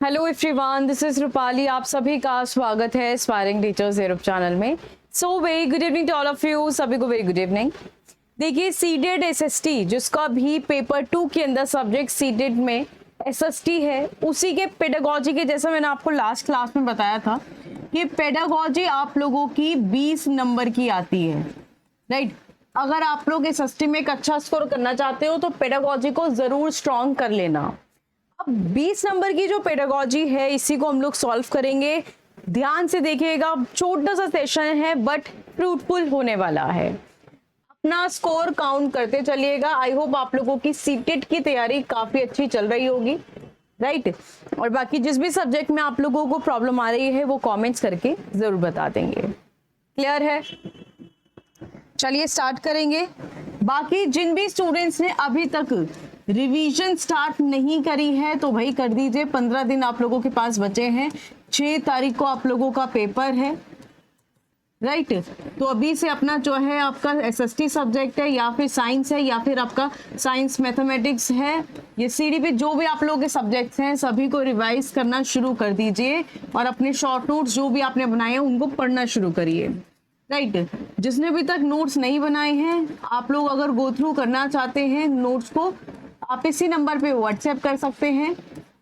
Hello everyone, this is Rupali. आप सभी का स्वागत है एस्पायरिंग टीचर्स यूट्यूब चैनल में। So very good evening to all of you, सभी को वेरी गुड इवनिंग। देखिए सीटेड एसएसटी जिसका भी पेपर 2 के अंदर सब्जेक्ट सीटेड में एसएसटी है, उसी के पेडागोजी के जैसा मैंने आपको लास्ट क्लास में बताया था कि पेडागोजी आप लोगों की 20 नंबर की आती है, राइट। अगर आप लोग एसएसटी में एक अच्छा स्कोर करना चाहते हो तो पेडागोजी को जरूर स्ट्रॉन्ग कर लेना। अब 20 नंबर की जो पेडागोजी है इसी को हम लोग सॉल्व करेंगे। ध्यान से देखिएगा, छोटा सा सेशन है बट फ्रूटफुल होने वाला है। अपना स्कोर काउंट करते चलिएगा। आई होप आप लोगों की सीटेट की तैयारी काफी अच्छी चल रही होगी, राइट। और बाकी जिस भी सब्जेक्ट में आप लोगों को प्रॉब्लम आ रही है वो कमेंट्स करके जरूर बता देंगे। क्लियर है? चलिए स्टार्ट करेंगे। बाकी जिन भी स्टूडेंट्स ने अभी तक रिवीजन स्टार्ट नहीं करी है तो भाई कर दीजिए। 15 दिन आप लोगों के पास बचे हैं। 6 तारीख को आप लोगों का पेपर है, राइट। तो अभी से अपना जो है आपका एसएसटी सब्जेक्ट है या फिर साइंस है या फिर आपका साइंस मैथमेटिक्स है, ये सीडी पे जो भी आप लोगों के सब्जेक्ट्स हैं सभी को रिवाइज करना शुरू कर दीजिए और अपने शॉर्ट नोट्स जो भी आपने बनाए हैं उनको पढ़ना शुरू करिए, राइट। जिसने अभी तक नोट्स नहीं बनाए हैं आप लोग अगर गो थ्रू करना चाहते हैं नोट्स को, आप इसी नंबर पे व्हाट्सएप कर सकते हैं।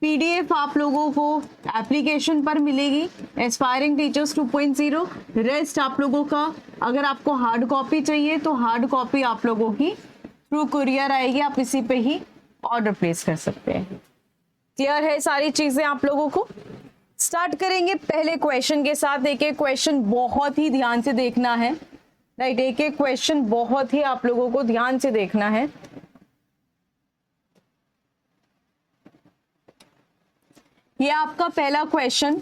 पीडीएफ आप लोगों को एप्लीकेशन पर मिलेगी एस्पायरिंग टीचर्स 2.0। रेस्ट आप लोगों का अगर आपको हार्ड कॉपी चाहिए तो हार्ड कॉपी आप लोगों की थ्रू कुरियर आएगी, आप इसी पे ही ऑर्डर प्लेस कर सकते हैं। क्लियर है सारी चीजें आप लोगों को? स्टार्ट करेंगे पहले क्वेश्चन के साथ। एक एक क्वेश्चन बहुत ही ध्यान से देखना है, राइट। एक एक क्वेश्चन बहुत ही आप लोगों को ध्यान से देखना है। ये आपका पहला question,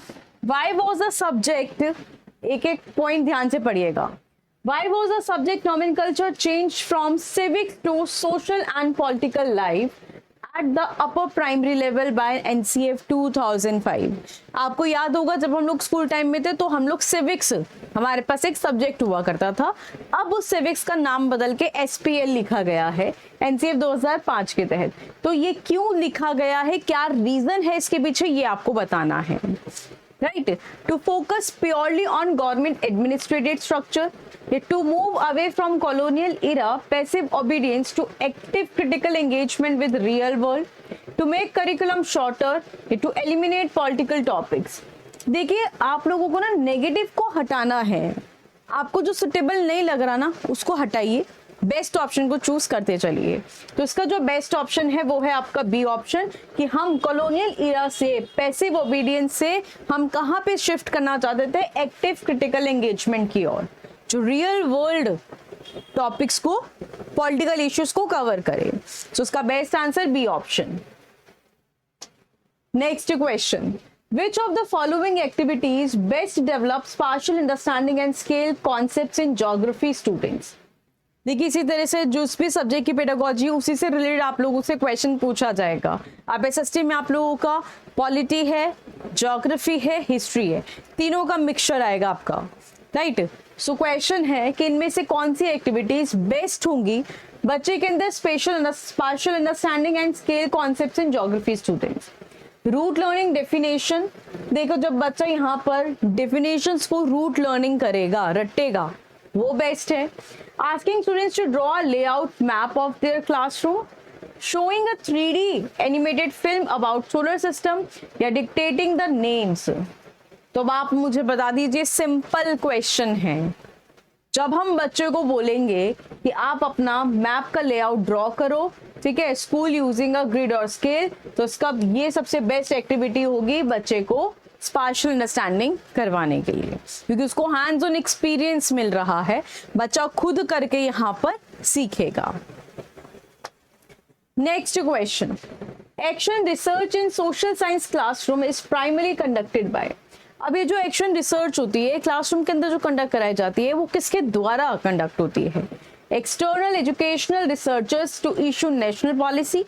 why was the subject, एक एक पॉइंट ध्यान से पढ़िएगा। Why was the subject nomenclature change from civic to social and political life at the upper primary level by NCF 2005। आपको याद होगा जब हम लोग स्कूल टाइम में थे तो हम लोग सिविक्स, हमारे पास एक सब्जेक्ट हुआ करता था। अब उस सिविक्स का नाम बदल के एसपीएल लिखा गया है एनसीएफ 2005 के तहत। तो ये क्यों लिखा गया है, क्या रीजन है इसके पीछे, ये आपको बताना है, right? To focus purely on government administrative structure, to move away from colonial era passive obedience to active critical engagement with real world, to make curriculum shorter, to eliminate political topics। देखिए आप लोगों को ना negative को हटाना है। आपको जो सुटेबल नहीं लग रहा ना उसको हटाइए, बेस्ट ऑप्शन को चूज करते चलिए। तो इसका जो बेस्ट ऑप्शन है वो है आपका बी ऑप्शन, कि हम कॉलोनियल इरा से पैसिव ओबीडियंस से हम कहां पे शिफ्ट करना चाहते थे, एक्टिव क्रिटिकल एंगेजमेंट की ओर, जो रियल वर्ल्ड टॉपिक्स को, पॉलिटिकल इश्यूज को कवर करे। तो उसका best answer B option. Next question, Which of the following activities best develops partial understanding and scale concepts in geography students? देखिए इसी तरह से जो भी सब्जेक्ट की पेडागोजी उसी से रिलेटेड आप लोगों से क्वेश्चन पूछा जाएगा। आप एसएसटी में आप लोगों का पॉलिटी है, ज्योग्राफी है, हिस्ट्री है, तीनों का मिक्सचर आएगा आपका, राइट। सो क्वेश्चन है कि इनमें से कौन सी एक्टिविटीज बेस्ट होंगी बच्चे के अंदर partial understanding and scale concepts in geography students. Rote learning definition, देखो जब बच्चा यहाँ पर डेफिनेशंस को रूट लर्निंग करेगा, रटेगा, वो बेस्ट है। Asking students to draw a layout map of their classroom, showing a 3D animated film about solar system, या डिक्टेटिंग द नेम्स। तो अब आप मुझे बता दीजिए, सिंपल क्वेश्चन है। जब हम बच्चे को बोलेंगे कि आप अपना मैप का लेआउट ड्रॉ करो, ठीक है, स्कूल यूजिंग अ ग्रिड और स्केल, तो इसका ये सबसे बेस्ट एक्टिविटी होगी बच्चे को स्पार्शियल अंडरस्टैंडिंग करवाने के लिए, क्योंकि उसको हैंड्स ऑन एक्सपीरियंस मिल रहा है, बच्चा खुद करके यहाँ पर सीखेगा। Next question, action research in social science classroom is primary conducted by. अब ये जो एक्शन रिसर्च होती है क्लासरूम के अंदर जो कंडक्ट कराई जाती है वो किसके द्वारा कंडक्ट होती है? External educational researchers to issue national policy,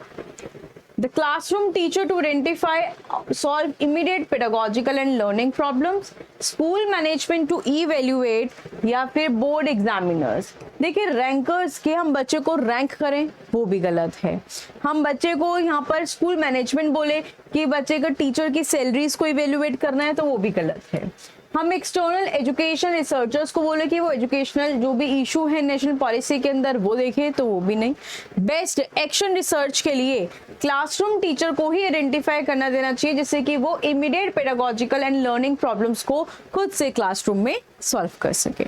the classroom teacher to identify solve immediate pedagogical and learning problems, school management to evaluate, या फिर बोर्ड एग्जामिनर्स। देखिए रैंकर्स के हम बच्चे को रैंक करें वो भी गलत है। हम बच्चे को यहाँ पर स्कूल मैनेजमेंट बोले कि बच्चे का टीचर की सैलरीज को इवेल्युएट करना है तो वो भी गलत है। हम एक्सटर्नल एजुकेशन रिसर्चर्स को बोले कि वो एजुकेशनल जो भी इशू है नेशनल पॉलिसी के अंदर वो देखें तो वो भी नहीं। बेस्ट एक्शन रिसर्च के लिए क्लासरूम टीचर को ही आइडेंटिफाई करना देना चाहिए जिससे कि वो immediate pedagogical and learning problems को खुद से क्लासरूम में सॉल्व कर सके,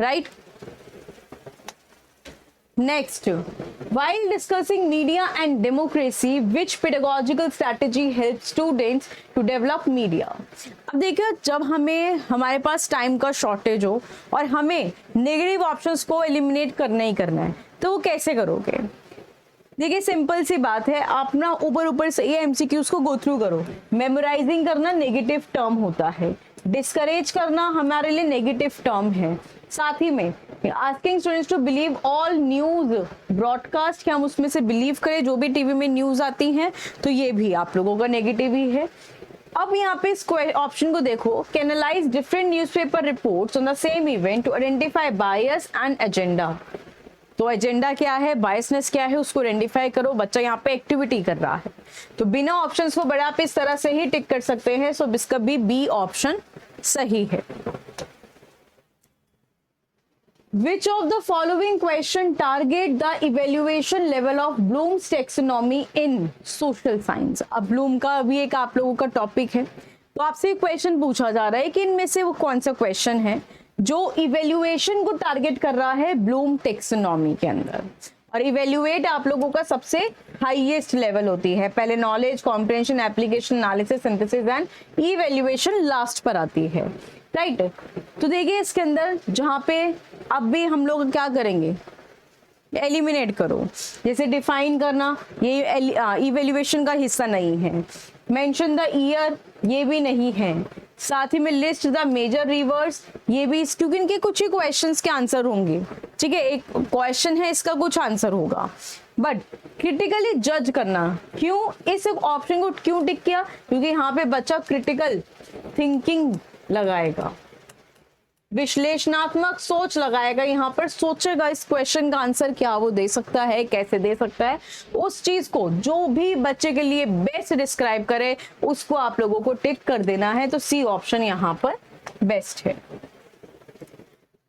right. Next, while discussing media and democracy, which pedagogical strategy helps students to develop media? अब देखिए जब हमारे पास टाइम का शॉर्टेज हो और हमें नेगेटिव ऑप्शंस को एलिमिनेट करना ही करना है तो वो कैसे करोगे? देखिए सिंपल सी बात है, आप ना ऊपर से ये एमसीक्यूज को गो थ्रू करो। मेमोराइजिंग करना नेगेटिव टर्म होता है, डिस्करेज करना हमारे लिए नेगेटिव टर्म है। साथ ही में asking students to believe all news broadcast, कि हम उसमें से बिलीव करें जो भी टीवी में न्यूज आती हैं, तो ये भी आप लोगों का नेगेटिव ही है। अब यहाँ पे इस ऑप्शन को देखो, analyse different newspaper reports on the same event to identify bias and agenda. तो एजेंडा क्या है, बायसनेस क्या है, उसको आइडेंटिफाई करो। बच्चा यहाँ पे एक्टिविटी कर रहा है तो बिना ऑप्शंस को बड़ा आप इस तरह से ही टिक कर सकते हैं। सो इसका भी बी ऑप्शन सही है। Which of the following question target the evaluation level of Bloom's taxonomy in social science? अब ब्लूम का भी एक आप लोगों का टॉपिक है तो आपसे क्वेश्चन पूछा जा रहा है कि इनमें से वो कौन सा क्वेश्चन है जो इवेल्युएशन को टारगेट कर रहा है ब्लूम टेक्सोनॉमी के अंदर। और इवेल्युएट आप लोगों का सबसे हाईएस्ट लेवल होती है, पहले knowledge, comprehension, application, analysis, synthesis and evaluation last पर आती है, राइट। तो देखिए इसके अंदर जहाँ पे अब भी हम लोग क्या करेंगे, एलिमिनेट करो। जैसे डिफाइन करना, ये इवेल्युएशन का हिस्सा नहीं है। मेंशन द ईयर, ये भी नहीं है। साथ ही में लिस्ट द मेजर रिवर्स, ये भी, क्योंकि इनके कुछ ही क्वेश्चंस के आंसर होंगे, ठीक है। एक क्वेश्चन है, इसका कुछ आंसर होगा। बट क्रिटिकली जज करना, क्यों इस ऑप्शन को क्यों टिक किया, क्योंकि यहाँ पे बच्चा क्रिटिकल थिंकिंग लगाएगा, विश्लेषणात्मक सोच लगाएगा, यहाँ पर सोचेगा इस क्वेश्चन का आंसर क्या वो दे सकता है, कैसे दे सकता है। उस चीज को जो भी बच्चे के लिए बेस्ट डिस्क्राइब करे उसको आप लोगों को टिक कर देना है। तो सी ऑप्शन यहाँ पर बेस्ट है।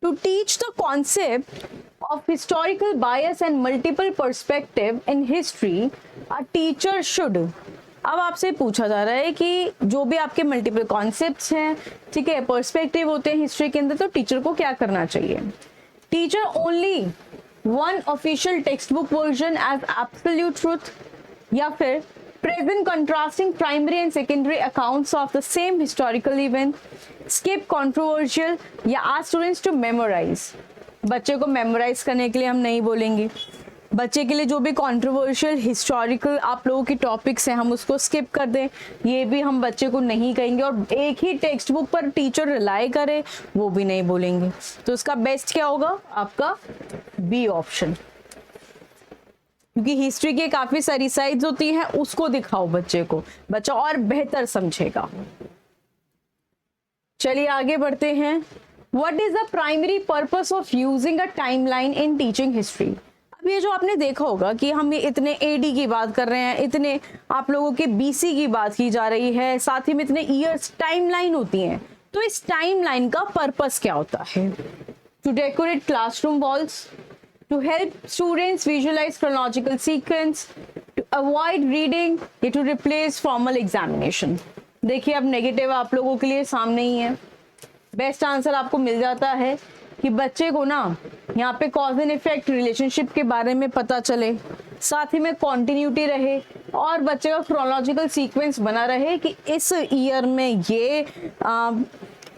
To teach the concept of historical bias and multiple perspective in history, a teacher should। अब आपसे पूछा जा रहा है कि जो भी आपके मल्टीपल कॉन्सेप्ट्स हैं, ठीक है, पर्सपेक्टिव होते हैं हिस्ट्री के अंदर, तो टीचर को क्या करना चाहिए। Teacher only one official text book version as absolute truth, या फिर present contrasting primary and secondary accounts of the same historical event, skip controversial, या आस्क स्टूडेंट्स टू मेमोराइज। बच्चे को मेमोराइज करने के लिए हम नहीं बोलेंगे, बच्चे के लिए जो भी कंट्रोवर्शियल हिस्टोरिकल आप लोगों की टॉपिक्स हैं हम उसको स्किप कर दें, ये भी हम बच्चे को नहीं कहेंगे। और एक ही टेक्स्ट बुक पर टीचर रिलाई करे वो भी नहीं बोलेंगे। तो इसका बेस्ट क्या होगा, आपका बी ऑप्शन, क्योंकि हिस्ट्री की काफी सारी साइड्स होती हैं, उसको दिखाओ बच्चे को, बच्चा और बेहतर समझेगा। चलिए आगे बढ़ते हैं। What is the primary purpose of using a timeline in teaching history? अब ये जो आपने देखा होगा कि हम ये इतने AD की बात कर रहे हैं, इतने आप लोगों के BC की बात की जा रही है, साथ ही में इतने ईयर्स टाइमलाइन होती हैं। तो इस टाइमलाइन का पर्पस क्या होता है? To decorate classroom walls, to help students visualize chronological sequence, to avoid reading, या to replace formal examination। देखिए अब नेगेटिव आप लोगों के लिए सामने ही है। बेस्ट आंसर आपको मिल जाता है कि बच्चे को ना यहाँ पे कॉज एंड इफेक्ट रिलेशनशिप के बारे में पता चले, साथ ही में कॉन्टिन्यूटी रहे और बच्चे का क्रोनोलॉजिकल सीक्वेंस बना रहे कि इस ईयर में ये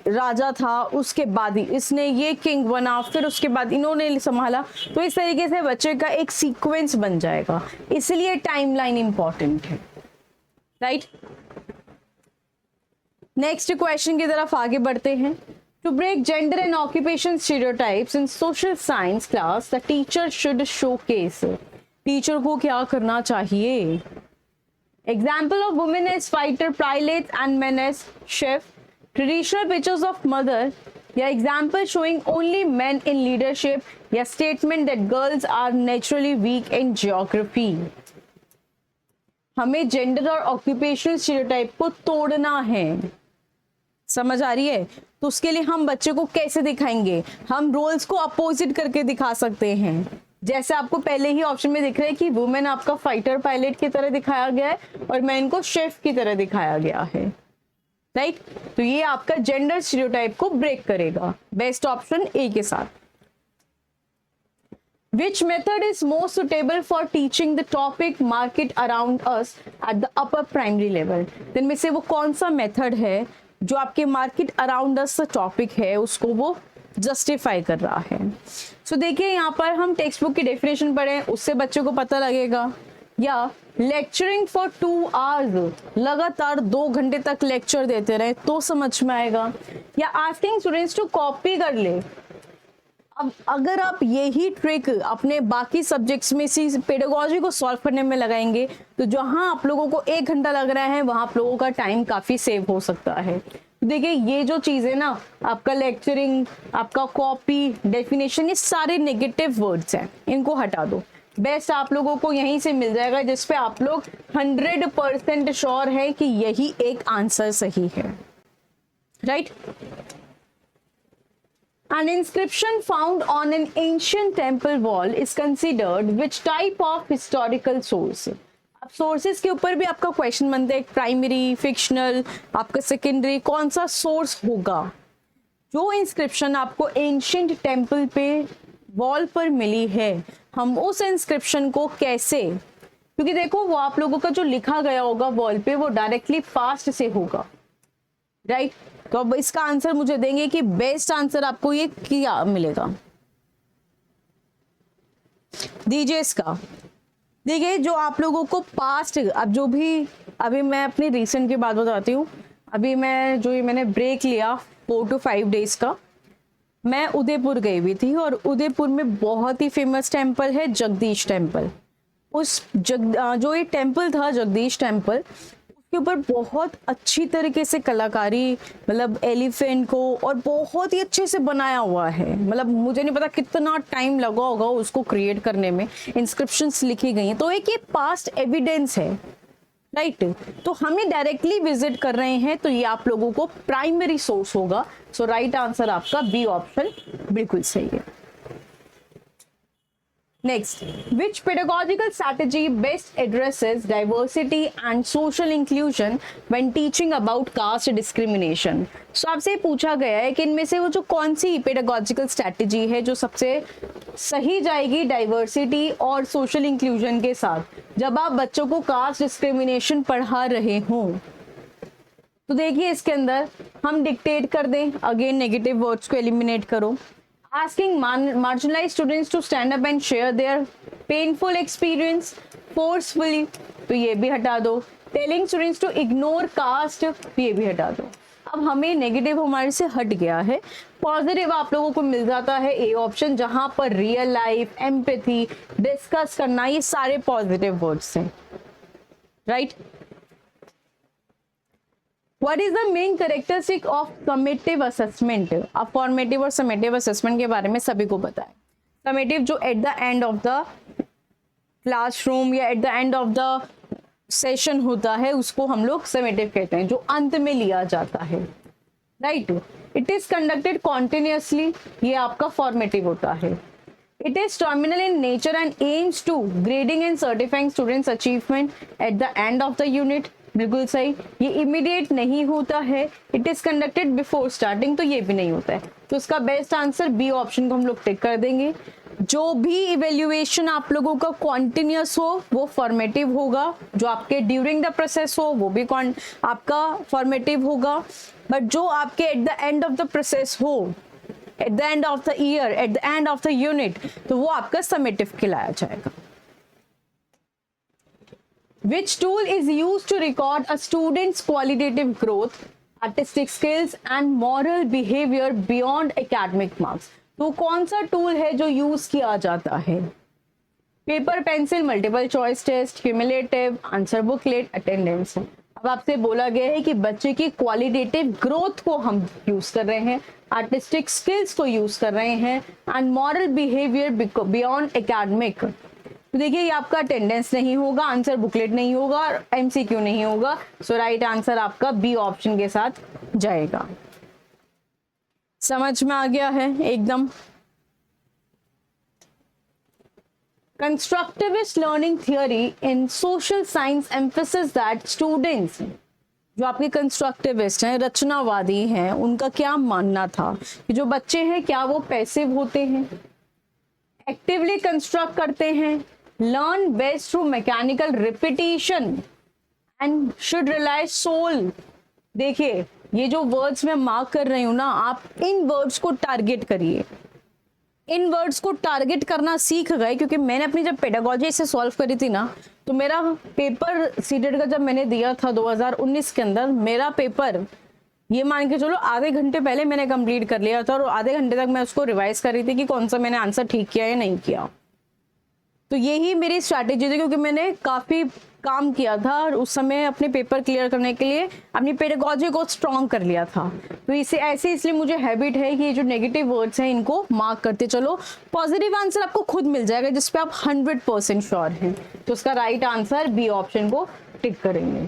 राजा था, उसके बाद ही इसने ये किंग बना, फिर उसके बाद इन्होंने संभाला। तो इस तरीके से बच्चे का एक सीक्वेंस बन जाएगा, इसलिए टाइमलाइन इंपॉर्टेंट है, राइट। नेक्स्ट क्वेश्चन की तरफ आगे बढ़ते हैं। To break gender and occupation stereotypes in social science class the teacher should showcase. Teacher को क्या करना चाहिए? Example of women as fighter, pilot and men as chef, traditional pictures of mother या example showing only men in leadership या statement that girls are naturally weak in geography. हमें gender और occupational stereotype को तोड़ना है, समझ आ रही है? तो उसके लिए हम बच्चे को कैसे दिखाएंगे? हम रोल्स को अपोजिट करके दिखा सकते हैं। जैसे आपको पहले ही ऑप्शन में दिख रहा है कि वुमेन आपका फाइटर पायलट की तरह दिखाया गया है और मैन को शेफ की तरह दिखाया गया है, राइट? तो ये आपका जेंडर स्टीरियोटाइप को ब्रेक करेगा। बेस्ट ऑप्शन ए के साथ। Which method is most suitable for teaching the topic market around us at the upper primary level? दिन में से वो कौन सा मेथड है जो आपके मार्केट अराउंड अस टॉपिक है उसको वो जस्टिफाई कर रहा है? सो देखिए यहाँ पर हम टेक्स्ट बुक की डेफिनेशन पढ़ें, उससे बच्चे को पता लगेगा। या लेक्चरिंग फॉर 2 आवर्स, लगातार 2 घंटे तक लेक्चर देते रहे तो समझ में आएगा। या आस्किंग स्टूडेंट्स टू कॉपी कर ले। अब अगर आप यही ट्रिक अपने बाकी सब्जेक्ट्स में इसी पेडागोजी को सॉल्व करने में लगाएंगे तो जहां आप लोगों को 1 घंटा लग रहा है वहां आप लोगों का टाइम काफी सेव हो सकता है। देखिए ये जो चीज है ना, आपका लेक्चरिंग, आपका कॉपी, डेफिनेशन, ये सारे नेगेटिव वर्ड्स हैं, इनको हटा दो। बेस्ट आप लोगों को यहीं से मिल जाएगा जिसपे आप लोग 100% श्योर है कि यही एक आंसर सही है, right? An inscription found on an ancient temple wall is considered which type of historical source? अब सोर्सेस के ऊपर भी आपका क्वेश्चन बनता है, प्राइमरी, फिक्शनल, आपका सेकेंडरी, कौन सा सोर्स होगा? जो इंस्क्रिप्शन आपको एंशियंट टेम्पल पे वॉल पर मिली है, हम उस इंस्क्रिप्शन को कैसे, क्योंकि देखो वो आप लोगों का जो लिखा गया होगा वॉल पे वो डायरेक्टली पास्ट से होगा, राइट? तो अब इसका आंसर मुझे देंगे कि बेस्ट आंसर आपको ये क्या मिलेगा, दीजिए इसका। देखिए जो आप लोगों को पास्ट, अब जो भी, अभी मैं अपनी रिसेंट की बात बताती हूँ। अभी मैंने ब्रेक लिया 4 to 5 डेज का, मैं उदयपुर गई हुई थी और उदयपुर में बहुत ही फेमस टेम्पल है जगदीश टेम्पल। जो ये टेम्पल था जगदीश टेम्पल, के ऊपर बहुत अच्छी तरीके से कलाकारी, मतलब एलिफेंट को और बहुत ही अच्छे से बनाया हुआ है। मतलब मुझे नहीं पता कितना टाइम लगा होगा उसको क्रिएट करने में, इंस्क्रिप्शंस लिखी गई हैं। तो एक ये पास्ट एविडेंस है, राइट? तो हमें डायरेक्टली विजिट कर रहे हैं तो ये आप लोगों को प्राइमरी सोर्स होगा। सो राइट आंसर आपका बी ऑप्शन बिल्कुल सही है। Next, which pedagogical strategy best addresses diversity and social inclusion when teaching about caste discrimination? So आपसे पूछा गया है कि इनमें से वो जो कौन सी pedagogical strategy है जो सबसे सही जाएगी डाइवर्सिटी और सोशल इंक्लूजन के साथ जब आप बच्चों को कास्ट डिस्क्रिमिनेशन पढ़ा रहे हों। तो देखिए इसके अंदर हम डिक्टेट कर दें, अगेन नेगेटिव वर्ड्स को एलिमिनेट करो। Asking marginalized students to stand up and share their painful experience forcefully, तो ये भी हटा दो। Telling students to ignore caste, तो ये भी हटा दो। अब हमें नेगेटिव हमारे से हट गया है, पॉजिटिव आप लोगों को मिल जाता है ए ऑप्शन, जहां पर रियल लाइफ, एम्पैथी, डिस्कस करना, ये सारे पॉजिटिव वर्ड्स हैं, right? What is the main characteristic of summative assessment? अब फॉर्मेटिव और समेटिव असेसमेंट के बारे में सभी को पता है। समेटिव जो at the end of the classroom या at the end of the session होता है उसको हम लोग समेटिव कहते हैं, जो अंत में लिया जाता है, right? It is conducted continuously, ये आपका फॉर्मेटिव होता है। It is terminal in nature and aims to grading and certifying students achievement at the end of the unit, बिल्कुल सही। ये इमीडिएट नहीं होता है। It is conducted before starting, तो ये भी नहीं होता है। तो इसका बेस्ट आंसर बी ऑप्शन को हम लोग टिक कर देंगे। जो भी इवेल्युएशन आप लोगों का कॉन्टिन्यूस हो वो फॉर्मेटिव होगा, जो आपके ड्यूरिंग द प्रोसेस हो वो भी आपका फॉर्मेटिव होगा, बट जो आपके at the end of the process हो, at the end of the year, at the end of the unit, तो वो आपका समेटिव कहलाया जाएगा। Which tool is used to record a student's qualitative growth, artistic skills and moral behavior beyond academic marks? तो कौन सा tool है जो यूज किया जाता है? Paper, pencil, multiple choice test, cumulative, answer booklet, attendance. अब अब आपसे बोला गया है कि बच्चे की क्वालिटेटिव ग्रोथ को हम यूज कर रहे हैं, आर्टिस्टिक स्किल्स को यूज कर रहे हैं, and moral behaviour beyond academic. तो देखिए ये आपका अटेंडेंस नहीं होगा, आंसर बुकलेट नहीं होगा और एमसीक्यू नहीं होगा। सो राइट आंसर आपका बी ऑप्शन के साथ जाएगा। समझ में आ गया है एकदम। Constructivist learning theory in social science emphasis that students, जो आपके कंस्ट्रक्टिविस्ट हैं, रचनावादी हैं, उनका क्या मानना था कि जो बच्चे हैं क्या वो पैसिव होते हैं, एक्टिवली कंस्ट्रक्ट करते हैं, learn best through mechanical repetition and should rely sole. देखिए ये जो वर्ड्स मैं मार्क कर रही हूं ना, आप इन वर्ड्स को टारगेट करिए, इन वर्ड्स को टारगेट करना सीख गए। क्योंकि मैंने अपनी जब पेडागोजी से सॉल्व करी थी ना, तो मेरा पेपर सीटेट का जब मैंने दिया था 2019 के अंदर, मेरा पेपर ये मान के चलो आधे घंटे पहले मैंने कंप्लीट कर लिया था और आधे घंटे तक मैं उसको रिवाइज कर रही थी कि कौन सा मैंने आंसर ठीक किया या नहीं किया। तो यही मेरी स्ट्रैटेजी थी, क्योंकि मैंने काफी काम किया था और उस समय अपने पेपर क्लियर करने के लिए अपनी पेडागोजी को स्ट्रॉन्ग कर लिया था। तो इसे ऐसे इसलिए मुझे हैबिट है कि ये जो नेगेटिव वर्ड्स हैं इनको मार्क करते चलो, पॉजिटिव आंसर आपको खुद मिल जाएगा जिसपे आप 100% श्योर हैं। तो उसका राइट आंसर बी ऑप्शन को टिक करेंगे।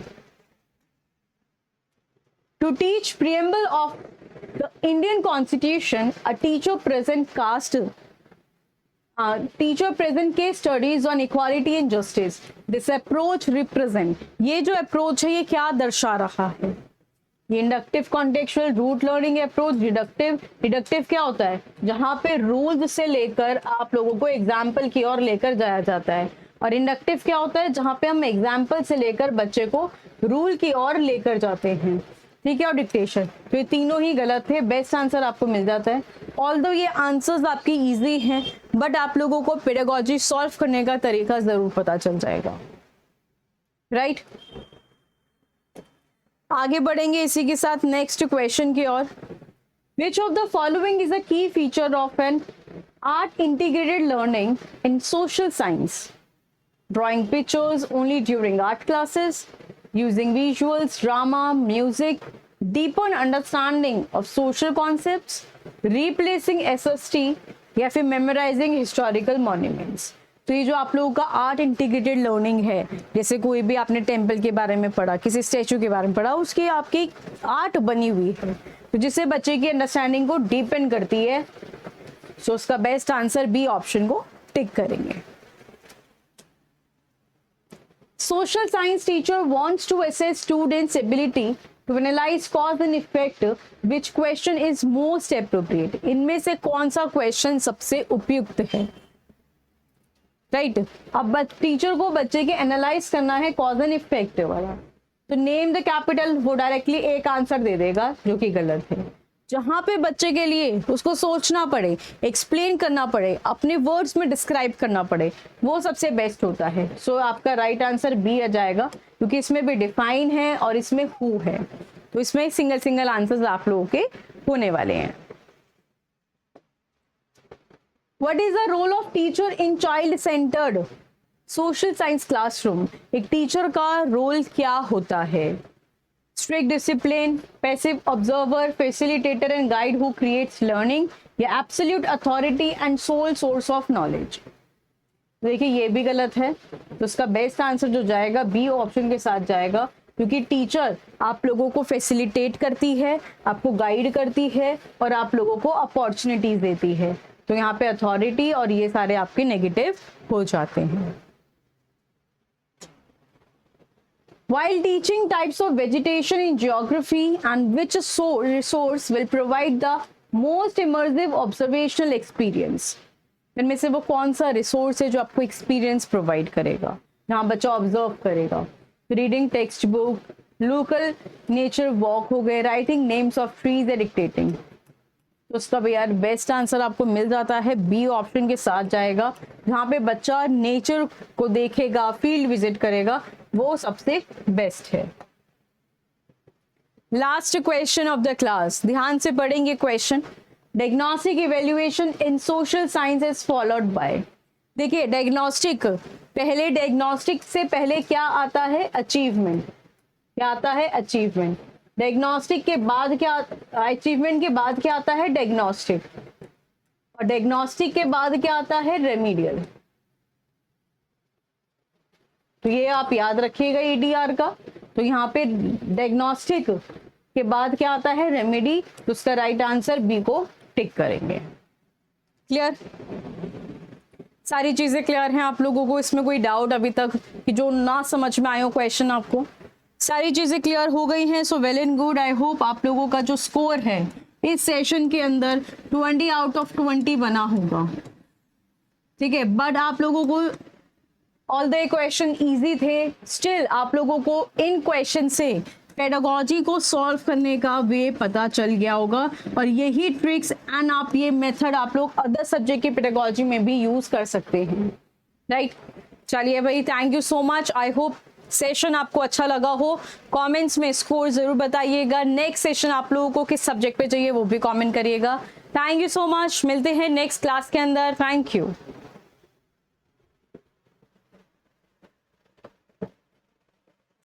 To teach preamble of the Indian constitution a teacher present cast teacher present के studies on equality and justice, this approach represent, ये जो अप्रोच है ये क्या दर्शा रहा है? ये inductive contextual rote learning approach. Deductive क्या होता है? जहां पे रूल्स से लेकर आप लोगों को एग्जाम्पल की ओर लेकर जाया जाता है। और इंडक्टिव क्या होता है? जहां पे हम एग्जाम्पल से लेकर बच्चे को रूल की ओर लेकर जाते हैं, ठीक है। और डिक्टेशन, तो ये तीनों ही गलत है, बेस्ट आंसर आपको मिल जाता है। ऑल्दो ये आंसर्स आपकी इजी हैं, बट आप लोगों को पेडागोजी सॉल्व करने का तरीका जरूर पता चल जाएगा, राइट। आगे बढ़ेंगे इसी के साथ नेक्स्ट क्वेश्चन की ओर। Which of the following is a key feature of an art integrated learning in social science? Drawing pictures only during art classes, using visuals, drama, music, deepen understanding of social concepts, replacing SST या फिर memorizing historical monuments। तो ये जो आप लोगों का art integrated learning है, जैसे कोई भी आपने टेम्पल के बारे में पढ़ा, किसी स्टेचू के बारे में पढ़ा, उसकी आपकी आर्ट बनी हुई है, तो जिससे बच्चे की अंडरस्टैंडिंग को डीपन करती है। सो उसका बेस्ट आंसर बी ऑप्शन को टिक करेंगे। Social science teacher wants to assess students' ability to analyze cause and effect. Which question is most appropriate? इनमें से कौन सा क्वेश्चन सबसे उपयुक्त है? राइट अब टीचर को बच्चे के एनालाइज करना है कॉज एंड इफेक्ट वाला, तो नेम द कैपिटल वो डायरेक्टली एक आंसर दे देगा जो कि गलत है। जहां पे बच्चे के लिए उसको सोचना पड़े, एक्सप्लेन करना पड़े, अपने वर्ड्स में डिस्क्राइब करना पड़े, वो सबसे बेस्ट होता है। सो आपका राइट आंसर बी आ जाएगा, क्योंकि इसमें भी डिफाइन है और इसमें हु है, तो इसमें सिंगल सिंगल आंसर्स आप लोगों के होने वाले हैं। What is the role of teacher in child centred social science classroom? एक टीचर का रोल क्या होता है? strict discipline, passive observer, facilitator and guide who creates learning, या absolute authority and sole source of knowledge? देखिए ये भी गलत है, तो उसका बेस्ट आंसर जो जाएगा बी ऑप्शन के साथ जाएगा, क्योंकि टीचर आप लोगों को फैसिलिटेट करती है, आपको गाइड करती है और आप लोगों को अपॉर्चुनिटीज देती है। तो यहाँ पे अथॉरिटी और ये सारे आपके नेगेटिव हो जाते हैं। While teaching types of vegetation in geography, and which resource will provide the most immersive observational experience? इनमें से वो कौन सा रिसोर्स है जो आपको एक्सपीरियंस प्रोवाइड करेगा, जहाँ बच्चा ऑब्जर्व करेगा? Reading text book, local nature walk हो गए, राइटिंग नेम्स ऑफ ट्रीज या डिक्टेटिंग। तो उसका भी यार बेस्ट आंसर आपको मिल जाता है, बी ऑप्शन के साथ जाएगा, जहाँ पे बच्चा नेचर को देखेगा, फील्ड विजिट करेगा, वो सबसे बेस्ट है। Last question of the class, ध्यान से पढ़ेंगे question. Diagnostic evaluation in social science is followed by. देखिए डायग्नोस्टिक, पहले डायग्नोस्टिक से पहले क्या आता है? अचीवमेंट। क्या आता है? अचीवमेंट। डायग्नोस्टिक के बाद क्या, अचीवमेंट के बाद क्या आता है? डायग्नोस्टिक। और डायग्नोस्टिक के बाद क्या आता है? रेमीडियल। तो ये आप याद रखिएगा ईडीआर का। तो यहाँ पे डायग्नोस्टिक के बाद क्या आता है? रेमेडी। तो उसका राइट आंसर बी को टिक करेंगे। क्लियर? सारी चीजें क्लियर हैं आप लोगों को? इसमें कोई डाउट अभी तक कि जो ना समझ में आया क्वेश्चन आपको? सारी चीजें क्लियर हो गई हैं। So well and good. I hope आप लोगों का जो स्कोर है इस सेशन के अंदर 20 आउट ऑफ 20 बना होगा। ठीक है, बट आप लोगों को ऑल द क्वेश्चन इजी थे, स्टिल आप लोगों को इन क्वेश्चन से पेडागोजी को सॉल्व करने का वे पता चल गया होगा, और यही ट्रिक्स एंड आप ये मेथड आप लोग अदर सब्जेक्ट की पेडागोजी में भी यूज कर सकते हैं। राइट, चलिए भाई, thank you so much. I hope session आपको अच्छा लगा हो। कमेंट्स में स्कोर जरूर बताइएगा। नेक्स्ट सेशन आप लोगों को किस सब्जेक्ट पे चाहिए वो भी कमेंट करिएगा। Thank you so much. मिलते हैं नेक्स्ट क्लास के अंदर। Thank you.